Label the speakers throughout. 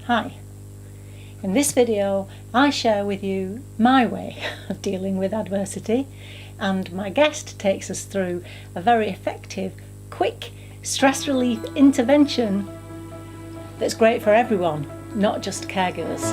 Speaker 1: Hi. In this video, I share with you my way of dealing with adversity, and my guest takes us through a very effective, quick stress relief intervention that's great for everyone, not just caregivers.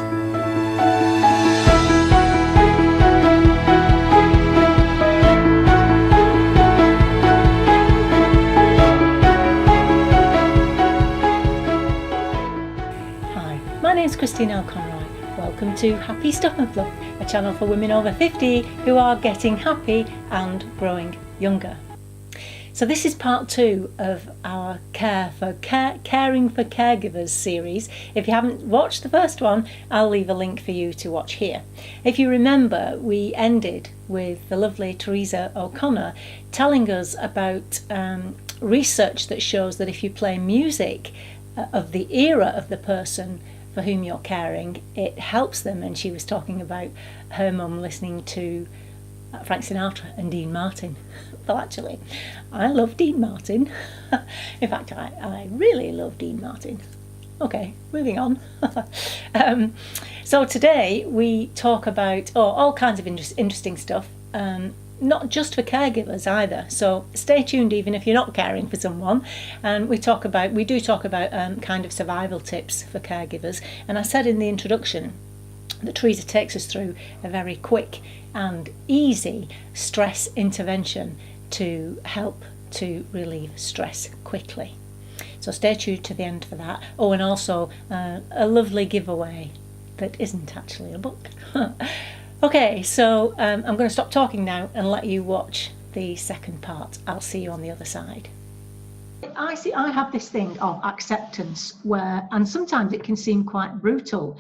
Speaker 1: My name's Christine Conroy. Welcome to Happy Stop and Fluff, a channel for women over 50 who are getting happy and growing younger. So this is part 2 of our Caring for Caregivers series. If you haven't watched the first one, I'll leave a link for you to watch here. If you remember, we ended with the lovely Theresa O'Connor telling us about research that shows that if you play music of the era of the person for whom you're caring, it helps them. And she was talking about her mum listening to Frank Sinatra and Dean Martin. Well, actually, I love Dean Martin. In fact, I really love Dean Martin. Okay, moving on. So today we talk about all kinds of interesting stuff, not just for caregivers either. So stay tuned even if you're not caring for someone. And we do talk about kind of survival tips for caregivers. And I said in the introduction that Theresa takes us through a very quick and easy stress intervention to help to relieve stress quickly. So stay tuned to the end for that. Oh, and also a lovely giveaway that isn't actually a book. Okay, so I'm going to stop talking now and let you watch the second part. I'll see you on the other side. I have this thing of acceptance and sometimes it can seem quite brutal,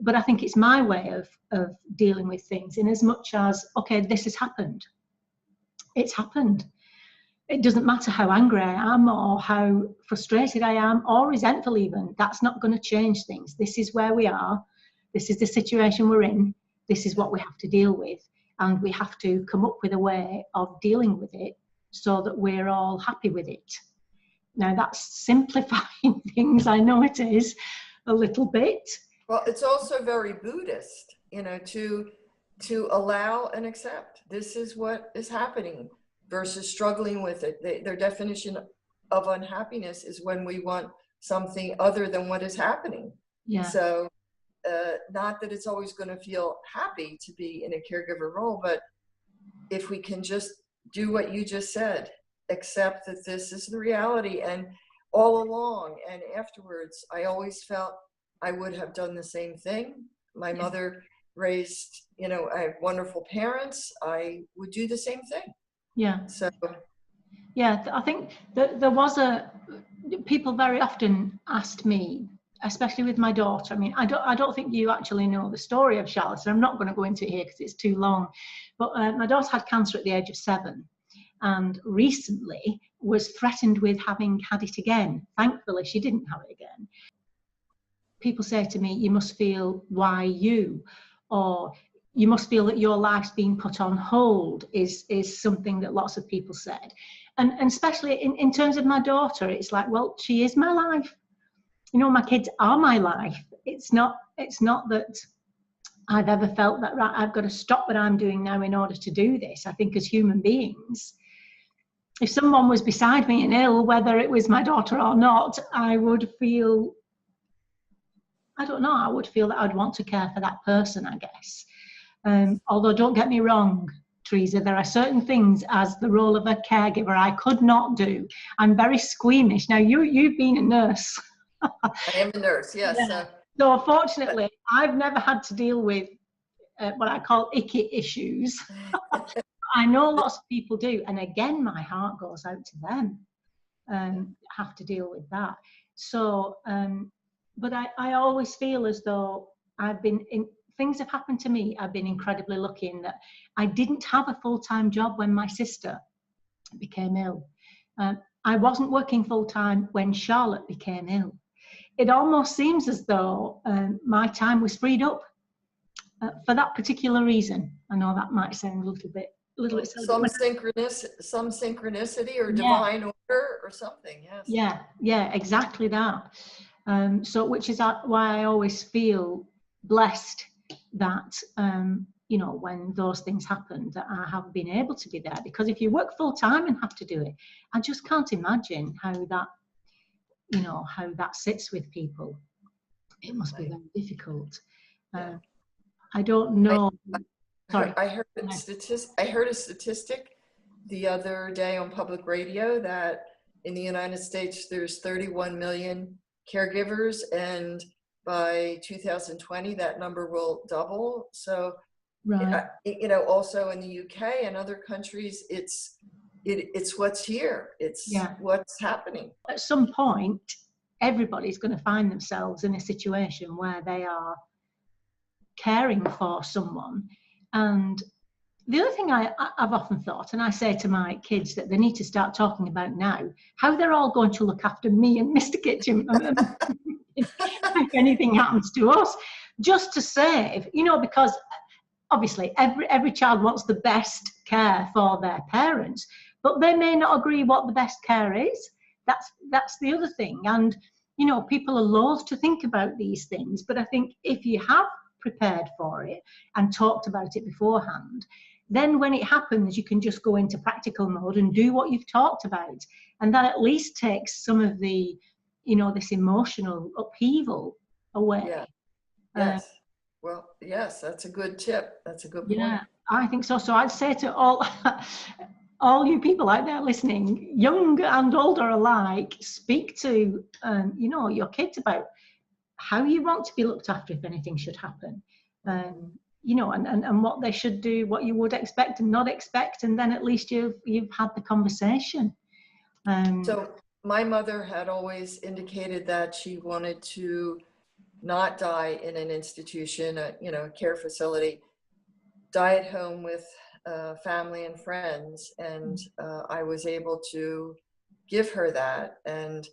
Speaker 1: but I think it's my way of dealing with things, in as much as, okay, this has happened. It's happened. It doesn't matter how angry I am or how frustrated I am or resentful even. That's not going to change things. This is where we are. This is the situation we're in. This is what we have to deal with. And we have to come up with a way of dealing with it so that we're all happy with it. Now, that's simplifying things. I know it is a little bit.
Speaker 2: Well, it's also very Buddhist, to allow and accept. This is what is happening versus struggling with it. Their definition of unhappiness is when we want something other than what is happening.
Speaker 1: Yeah.
Speaker 2: So not that it's always going to feel happy to be in a caregiver role, but if we can just do what you just said, accept that this is the reality. And all along and afterwards, I always felt I would have done the same thing. My mother raised, I have wonderful parents. I would do the same thing.
Speaker 1: Yeah.
Speaker 2: So,
Speaker 1: yeah, I think that people very often asked me, especially with my daughter. I mean, I don't think you actually know the story of Charlotte, and I'm not going to go into it here because it's too long. But my daughter had cancer at the age of 7, and recently was threatened with having had it again. Thankfully, she didn't have it again. People say to me, you must feel, why you? Or you must feel that your life's being put on hold is something that lots of people said. And especially in terms of my daughter, it's like, well, she is my life. My kids are my life. It's not that I've ever felt that, right, I've got to stop what I'm doing now in order to do this. I think as human beings, if someone was beside me and ill, whether it was my daughter or not, I would feel, I don't know, I would feel that I'd want to care for that person, I guess. Although don't get me wrong, Theresa, there are certain things as the role of a caregiver I could not do. I'm very squeamish. Now, you've been a nurse.
Speaker 2: I am a nurse, yes.
Speaker 1: Yeah. So fortunately, I've never had to deal with what I call icky issues. I know lots of people do. And again, my heart goes out to them, have to deal with that. So, but I always feel as though things have happened to me. I've been incredibly lucky in that I didn't have a full-time job when my sister became ill. I wasn't working full-time when Charlotte became ill. It almost seems as though my time was freed up for that particular reason. I know that might sound a little bit
Speaker 2: some synchronicity or divine order or something. Yes.
Speaker 1: Yeah, exactly that. So which is why I always feel blessed that, you know, when those things happen, that I have been able to be there. Because if you work full time and have to do it, I just can't imagine how that, you know, how that sits with people. It must be very difficult.
Speaker 2: Yeah.
Speaker 1: I don't know. Sorry.
Speaker 2: I heard a statistic the other day on public radio that in the United States there's 31 million caregivers, and by 2020 that number will double. So,
Speaker 1: Right.
Speaker 2: you know, also in the UK and other countries, it's what's here. It's what's happening.
Speaker 1: At some point, everybody's going to find themselves in a situation where they are caring for someone. And the other thing I've often thought, and I say to my kids that they need to start talking about now, how they're all going to look after me and Mr. Kitchen if anything happens to us, just to save, you know, because obviously every child wants the best care for their parents, but they may not agree what the best care is. That's the other thing. And, you know, people are loath to think about these things, but I think if you have prepared for it and talked about it beforehand, then when it happens, you can just go into practical mode and do what you've talked about. And that at least takes some of the, you know, this emotional upheaval away.
Speaker 2: Yeah. Yes. Well, yes, that's a good tip. That's a good point.
Speaker 1: Yeah, I think so. So I'd say to all you people out there listening, young and older alike, speak to, you know, your kids about how you want to be looked after if anything should happen. You know, and what they should do, what you would expect and not expect, and then at least you've had the conversation.
Speaker 2: So my mother had always indicated that she wanted to not die in an institution, you know, a care facility, die at home with family and friends, and I was able to give her that. And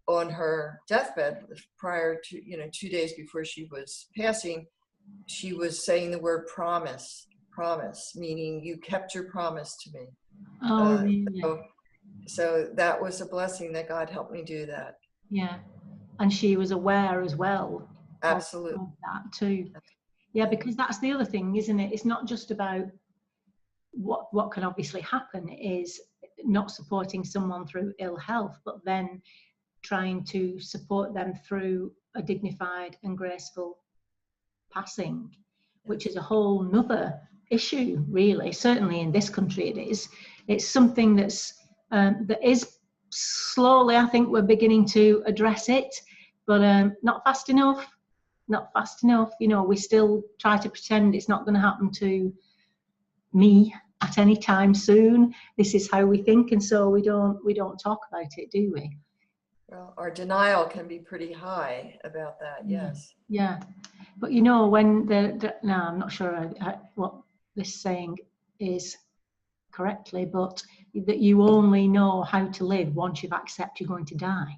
Speaker 2: on her deathbed, prior to, you know, 2 days before she was passing, she was saying the word promise, meaning you kept your promise to me.
Speaker 1: Oh, really?
Speaker 2: So that was a blessing that God helped me do that.
Speaker 1: Yeah. And she was aware as well.
Speaker 2: Absolutely.
Speaker 1: Of that too. Yeah, because that's the other thing, isn't it? It's not just about what can obviously happen is not supporting someone through ill health, but then trying to support them through a dignified and graceful passing, which is a whole nother issue, really. Certainly in this country it is. It's something that's that is slowly, I think we're beginning to address it, but not fast enough. You know, we still try to pretend it's not going to happen to me at any time soon. This is how we think, and so we don't talk about it, do we?
Speaker 2: Well, our denial can be pretty high about that. Yes.
Speaker 1: Yeah, but you know, when no, I'm not sure what this saying is correctly, but that you only know how to live once you've accepted you're going to die.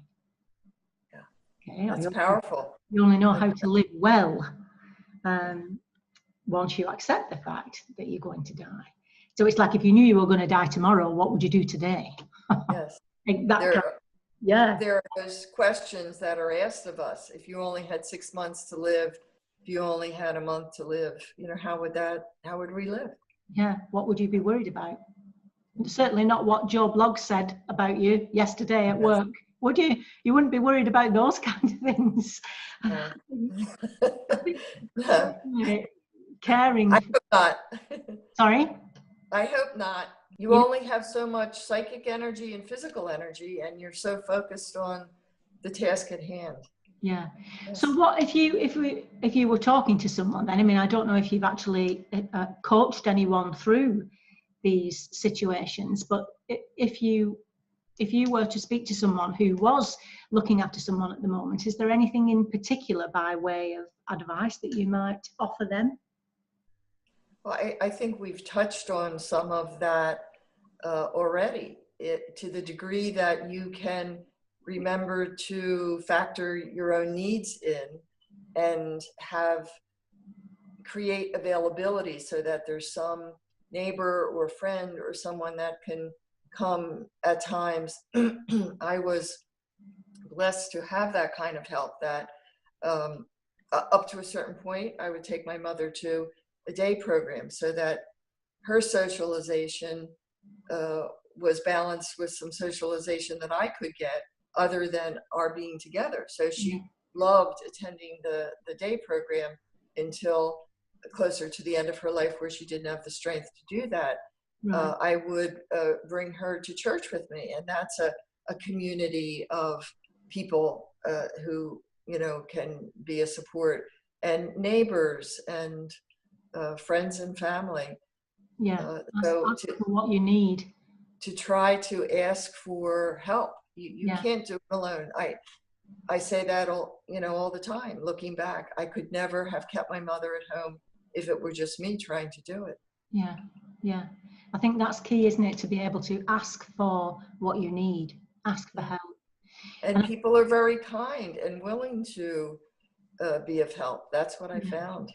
Speaker 2: Yeah.
Speaker 1: Okay,
Speaker 2: that's powerful.
Speaker 1: You only know how to live well once you accept the fact that you're going to die. So it's like if you knew you were going to die tomorrow, what would you do today?
Speaker 2: Yes.
Speaker 1: There
Speaker 2: are those questions that are asked of us. If you only had 6 months to live, if you only had a month to live, you know, how would we live?
Speaker 1: Yeah, what would you be worried about? Certainly not what Joe Bloggs said about you yesterday at work, would you? You wouldn't be worried about those kind of things.
Speaker 2: No.
Speaker 1: Caring.
Speaker 2: I hope not.
Speaker 1: Sorry?
Speaker 2: I hope not. You only have so much psychic energy and physical energy, and you're so focused on the task at hand.
Speaker 1: Yeah. Yes. So what if you were talking to someone then? I mean, I don't know if you've actually coached anyone through these situations, but if you were to speak to someone who was looking after someone at the moment, is there anything in particular by way of advice that you might offer them?
Speaker 2: Well, I think we've touched on some of that already, to the degree that you can remember to factor your own needs in and create availability so that there's some neighbor or friend or someone that can come at times. I was blessed to have that kind of help that up to a certain point, I would take my mother to a day program so that her socialization was balanced with some socialization that I could get other than our being together. So she loved attending the day program until closer to the end of her life, where she didn't have the strength to do that.
Speaker 1: Right.
Speaker 2: I would bring her to church with me, and that's a community of people who, you know, can be a support, and neighbors and friends and family.
Speaker 1: Yeah.
Speaker 2: So
Speaker 1: Ask for what you need.
Speaker 2: to try to ask for help. You
Speaker 1: Yeah.
Speaker 2: can't do it alone. I say that all, you know, all the time. Looking back, I could never have kept my mother at home if it were just me trying to do it.
Speaker 1: Yeah, yeah. I think that's key, isn't it? To be able to ask for what you need, ask for help.
Speaker 2: And people are very kind and willing to be of help. That's what I found.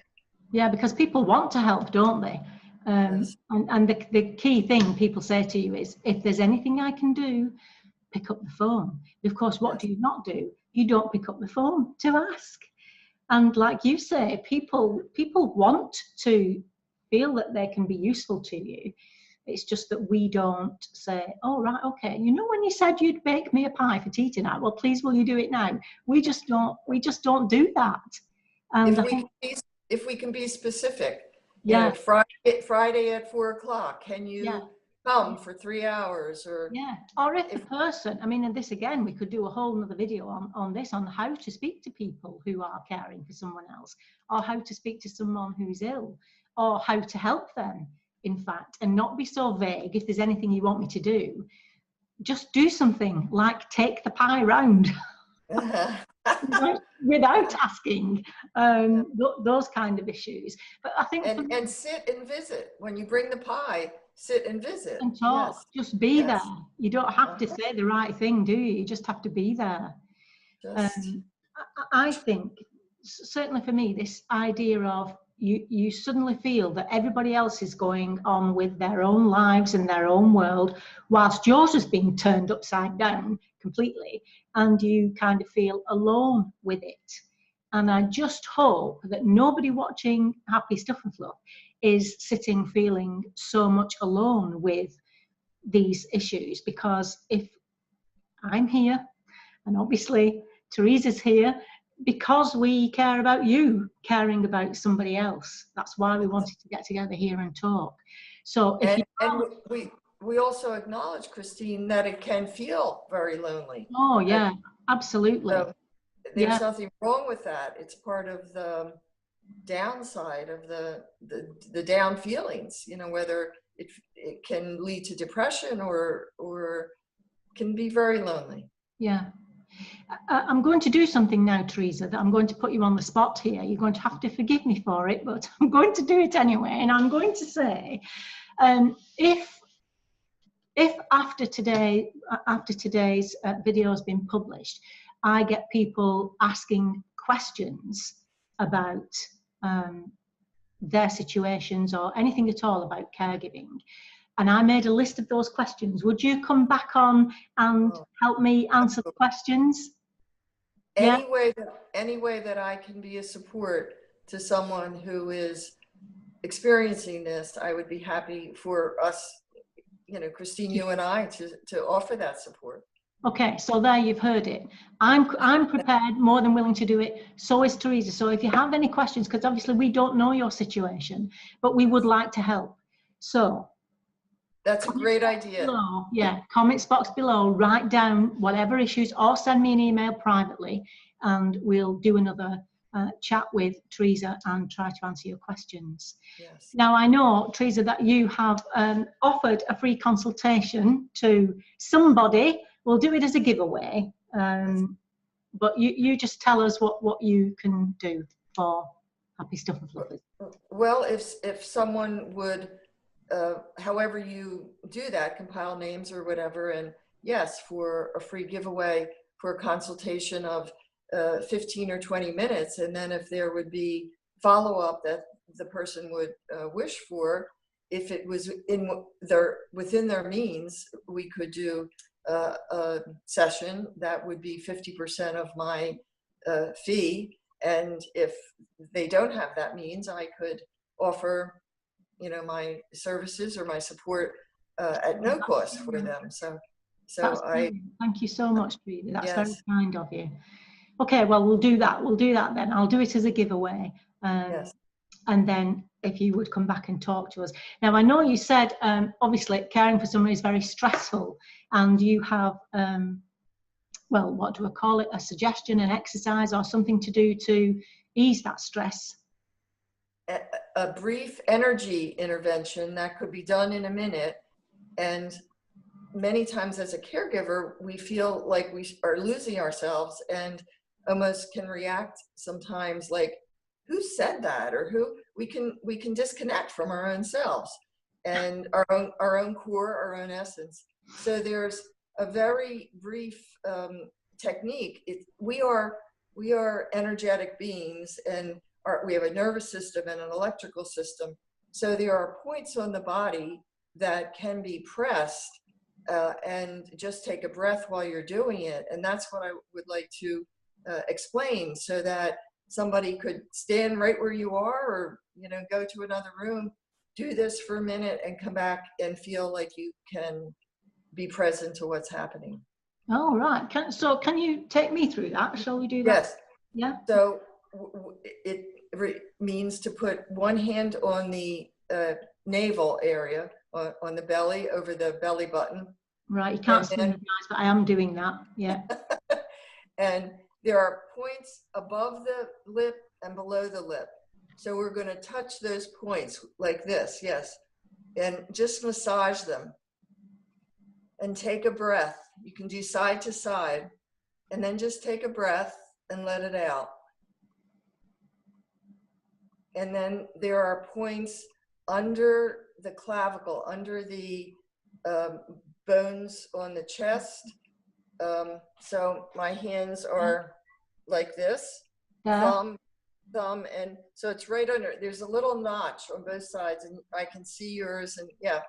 Speaker 1: Yeah, because people want to help, don't they?
Speaker 2: Yes.
Speaker 1: And the key thing people say to you is, if there's anything I can do, pick up the phone. Of course, what do you not do? You don't pick up the phone to ask. And like you say, people want to feel that they can be useful to you. It's just that we don't say, oh, right, okay, you know, when you said you'd bake me a pie for tea tonight, well, please, will you do it now? We just don't do that. And
Speaker 2: if we can be specific,
Speaker 1: yeah,
Speaker 2: you know, Friday at 4:00, can you come for 3 hours? Or
Speaker 1: or if the person, I mean, and this again, we could do a whole nother video on this, on how to speak to people who are caring for someone else, or how to speak to someone who's ill, or how to help them, in fact, and not be so vague. If there's anything you want me to do, just do something, like take the pie round. without asking, those kind of issues. But I think
Speaker 2: and sit and visit. When you bring the pie, sit and visit
Speaker 1: and talk.
Speaker 2: Yes.
Speaker 1: Just be there. You don't have to say the right thing, do you? You just have to be there. I think, certainly for me, this idea of you suddenly feel that everybody else is going on with their own lives and their own world, whilst yours has been turned upside down completely, and you kind of feel alone with it. And I just hope that nobody watching Happy Stuff and Fluff is sitting feeling so much alone with these issues, because if I'm here, and obviously Theresa's here, because we care about you caring about somebody else. That's why we wanted to get together here and talk. So if
Speaker 2: we also acknowledge, Christine, that it can feel very lonely.
Speaker 1: Oh yeah, absolutely.
Speaker 2: So there's nothing wrong with that. It's part of the downside of the down feelings, you know, whether it can lead to depression or can be very lonely.
Speaker 1: Yeah. I'm going to do something now, Theresa, that I'm going to put you on the spot here. You're going to have to forgive me for it, but I'm going to do it anyway. And I'm going to say, if after today's video has been published, I get people asking questions about their situations or anything at all about caregiving, and I made a list of those questions, would you come back on and help me answer the questions?
Speaker 2: Any way that I can be a support to someone who is experiencing this, I would be happy for us, you know, Christine, you and I, to offer that support.
Speaker 1: Okay, so there you've heard it. I'm prepared, more than willing to do it. So is Theresa. So if you have any questions, because obviously we don't know your situation, but we would like to help. So
Speaker 2: that's a great idea.
Speaker 1: Below, comments box below, write down whatever issues, or send me an email privately, and we'll do another chat with Theresa and try to answer your questions.
Speaker 2: Yes.
Speaker 1: Now, I know, Theresa, that you have offered a free consultation to somebody. We'll do it as a giveaway, but you just tell us what you can do for Happy Stuff and Fluffers.
Speaker 2: Well, if someone would, however you do that, compile names or whatever, and yes, for a free giveaway for a consultation of 15 or 20 minutes, and then if there would be follow-up that the person would wish for, if it was within their means, we could do a session, that would be 50% of my fee. And if they don't have that means, I could offer, my services or my support at no cost for them. So
Speaker 1: That's
Speaker 2: I,
Speaker 1: thank you so much, Theresa. That's very
Speaker 2: yes,
Speaker 1: kind of you. Okay, well, we'll do that. We'll do that then. I'll do it as a giveaway.
Speaker 2: yes.
Speaker 1: And then if you would come back and talk to us. Now, I know you said, obviously, caring for someone is very stressful, and you have, well, what do I call it? A suggestion, an exercise, or something to do to ease that stress?
Speaker 2: A brief energy intervention that could be done in a minute. And many times as a caregiver, we feel like we are losing ourselves and almost can react sometimes like, who said that? Or who we can disconnect from our own selves and our own core, our own essence. So there's a very brief technique. We are energetic beings, and we have a nervous system and an electrical system. So there are points on the body that can be pressed, and just take a breath while you're doing it. And that's what I would like to explain, so that somebody could stand right where you are, or go to another room, do this for a minute, and come back and feel like you can be present to what's happening.
Speaker 1: Oh, right. Can you take me through that? Shall we do that?
Speaker 2: Yes.
Speaker 1: Yeah.
Speaker 2: So it means to put one hand on the navel area, on the belly, over the belly button.
Speaker 1: Right. You can't see me, guys, but I am doing that. Yeah.
Speaker 2: And there are points above the lip and below the lip. So we're going to touch those points like this. Yes. And just massage them. And take a breath. You can do side to side. And then just take a breath and let it out. And then there are points under the clavicle, under the bones on the chest. So my hands are like this, thumb, and so it's right under. There's a little notch on both sides, and I can see yours. And yeah,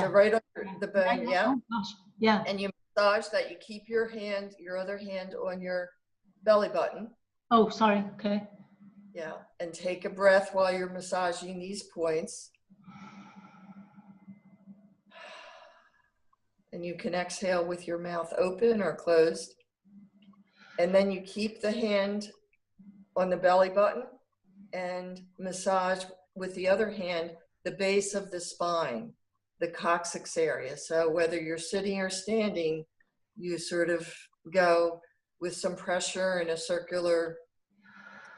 Speaker 2: so right under the bone, yeah.
Speaker 1: Oh, gosh. Yeah.
Speaker 2: And you massage that. You keep your other hand on your belly button.
Speaker 1: Oh, sorry. Okay.
Speaker 2: Yeah, and take a breath while you're massaging these points. And you can exhale with your mouth open or closed. And then you keep the hand on the belly button and massage with the other hand the base of the spine, the coccyx area. So whether you're sitting or standing, you sort of go with some pressure in a circular,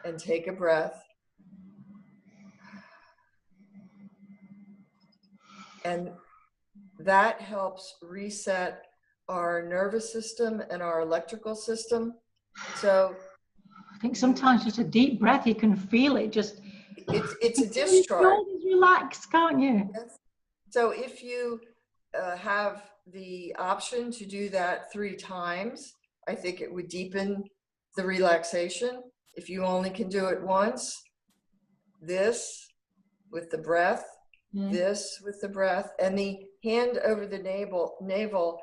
Speaker 2: and take a breath. And that helps reset our nervous system and our electrical system. So
Speaker 1: I think sometimes just a deep breath, you can feel it. Just
Speaker 2: it's a discharge.
Speaker 1: Your shoulders relax, can't you?
Speaker 2: Yes. So if you have the option to do that 3 times, I think it would deepen the relaxation. If you only can do it once, this with the breath, this with the breath, and the hand over the navel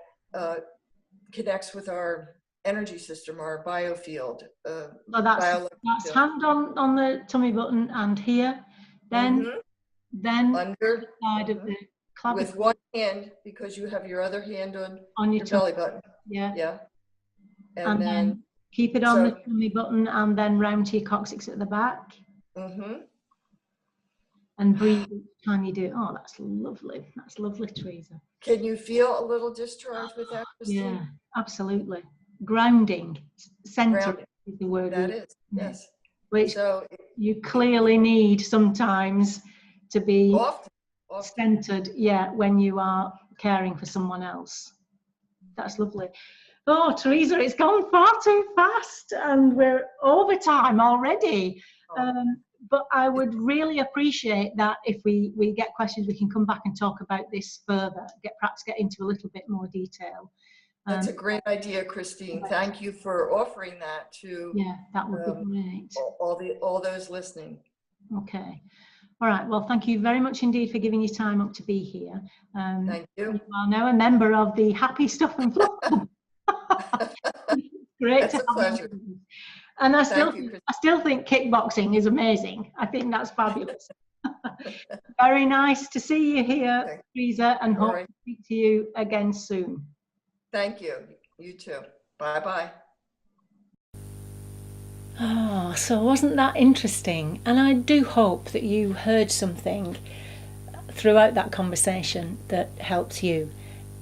Speaker 2: connects with our energy system, our biofield.
Speaker 1: So that's hand on the tummy button and here, then
Speaker 2: under
Speaker 1: the side of the clavicle.
Speaker 2: With one hand, because you have your other hand on your belly button. Yeah.
Speaker 1: And then keep it on the tummy button, and then round to your coccyx at the back. And breathe each time you do it. Oh, that's lovely. That's lovely, Theresa.
Speaker 2: Can you feel a little discharge with that, Christine?
Speaker 1: Yeah, absolutely. Grounding, centering is the word.
Speaker 2: That is, yes.
Speaker 1: Which you clearly need sometimes to be often centered, when you are caring for someone else. That's lovely. Oh, Theresa, it's gone far too fast, and we're over time already. But I would really appreciate that if we get questions, we can come back and talk about this further, perhaps get into a little bit more detail.
Speaker 2: That's a great idea, Christine. Thank you for offering that to
Speaker 1: that would be great.
Speaker 2: all those listening.
Speaker 1: Okay. All right. Well, thank you very much indeed for giving your time up to be here.
Speaker 2: Thank you.
Speaker 1: You are now a member of the Happy Stuff and Fluff Club. Great
Speaker 2: It's
Speaker 1: to
Speaker 2: a
Speaker 1: have
Speaker 2: pleasure.
Speaker 1: you. And I still
Speaker 2: Thank
Speaker 1: think kickboxing is amazing. I think that's fabulous. Very nice to see you here,
Speaker 2: Okay.
Speaker 1: Theresa, and
Speaker 2: All
Speaker 1: hope
Speaker 2: right.
Speaker 1: to speak to you again soon.
Speaker 2: Thank you. You too. Bye-bye.
Speaker 1: Oh, so wasn't that interesting? And I do hope that you heard something throughout that conversation that helps you.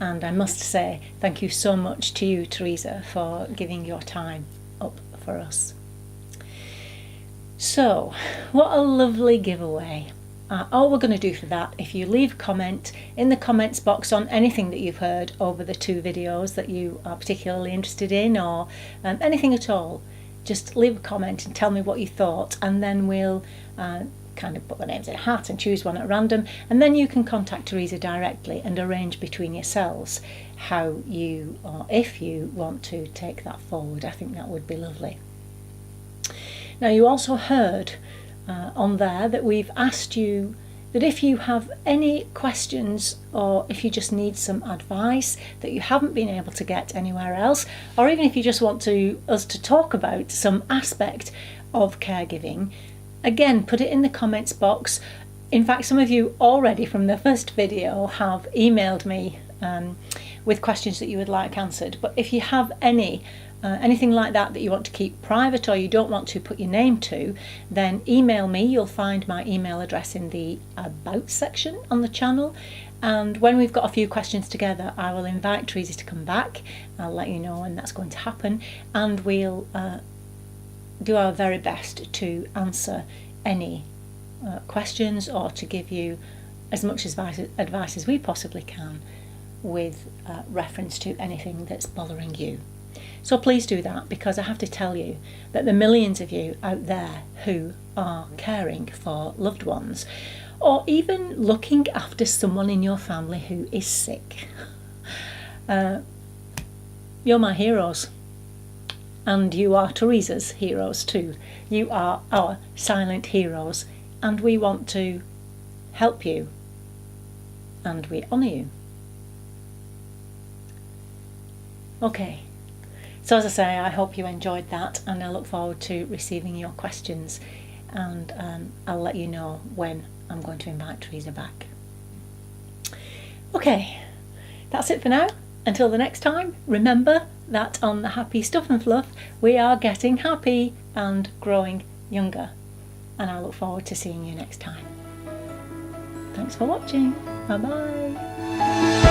Speaker 1: And I must say, thank you so much to you, Theresa, for giving your time up for us. So, what a lovely giveaway. All we're going to do for that, if you leave a comment in the comments box on anything that you've heard over the 2 videos that you are particularly interested in, or anything at all, just leave a comment and tell me what you thought, and then we'll kind of put the names in a hat and choose one at random, and then you can contact Theresa directly and arrange between yourselves how you, or if you want to take that forward. I think that would be lovely. Now, you also heard on there that we've asked you that if you have any questions, or if you just need some advice that you haven't been able to get anywhere else, or even if you just want us to talk about some aspect of caregiving, again, put it in the comments box. In fact, some of you already from the first video have emailed me with questions that you would like answered. But if you have anything like that you want to keep private, or you don't want to put your name to, then email me. You'll find my email address in the About section on the channel. And when we've got a few questions together, I will invite Theresa to come back. I'll let you know when that's going to happen, and we'll do our very best to answer any questions, or to give you as much advice as we possibly can with reference to anything that's bothering you. So please do that, because I have to tell you that the millions of you out there who are caring for loved ones, or even looking after someone in your family who is sick, you're my heroes. And you are Theresa's heroes too. You are our silent heroes, and we want to help you, and we honour you. Okay. So as I say, I hope you enjoyed that, and I look forward to receiving your questions, and I'll let you know when I'm going to invite Theresa back. Okay, that's it for now. Until the next time, remember that on the Happy Stuff and Fluff, we are getting happy and growing younger. And I look forward to seeing you next time. Thanks for watching. Bye bye.